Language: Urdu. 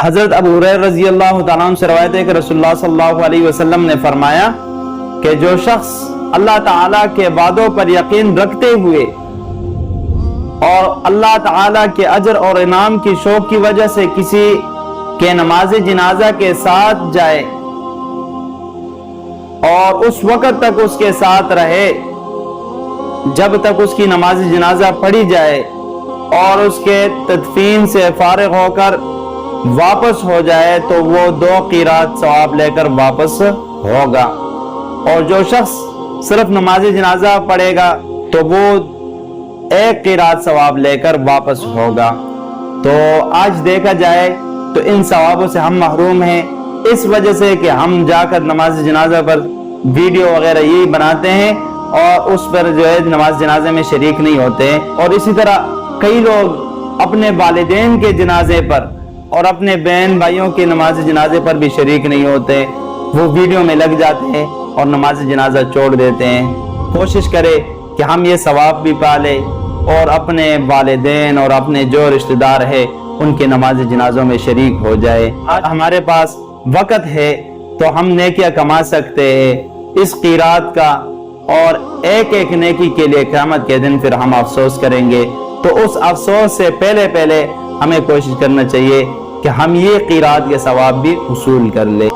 حضرت ابو ہریرہ رضی اللہ تعالیٰ عنہ سے روایت ہے کہ رسول اللہ صلی اللہ علیہ وسلم نے فرمایا کہ جو شخص اللہ تعالیٰ کے وعدوں پر یقین رکھتے ہوئے اور اللہ تعالیٰ کے اجر اور انعام کی شوق کی وجہ سے کسی کے نماز جنازہ کے ساتھ جائے اور اس وقت تک اس کے ساتھ رہے جب تک اس کی نماز جنازہ پڑھی جائے اور اس کے تدفین سے فارغ ہو کر واپس ہو جائے تو وہ 2 قیرات ثواب لے کر واپس ہوگا، اور جو شخص صرف نماز جنازہ پڑھے گا تو وہ 1 قیرات ثواب لے کر واپس ہوگا۔ تو آج دیکھا جائے تو ان ثوابوں سے ہم محروم ہیں، اس وجہ سے کہ ہم جا کر نماز جنازہ پر ویڈیو وغیرہ یہی بناتے ہیں اور اس پر جو ہے نماز جنازے میں شریک نہیں ہوتے ہیں۔ اور اسی طرح کئی لوگ اپنے والدین کے جنازے پر اور اپنے بہن بھائیوں کے نماز جنازے پر بھی شریک نہیں ہوتے، وہ ویڈیو میں لگ جاتے ہیں اور نماز جنازہ چھوڑ دیتے ہیں۔ کوشش کرے کہ ہم یہ ثواب بھی پالے اور اپنے والدین اور اپنے جو رشتہ دار ہے ان کے نماز جنازوں میں شریک ہو جائے۔ آج ہمارے پاس وقت ہے تو ہم نیکیاں کما سکتے ہیں اس قیرات کا، اور ایک ایک نیکی کے لیے قیامت کے دن پھر ہم افسوس کریں گے۔ تو اس افسوس سے پہلے ہمیں کوشش کرنا چاہیے کہ ہم یہ قیرات کے ثواب بھی حصول کر لیں۔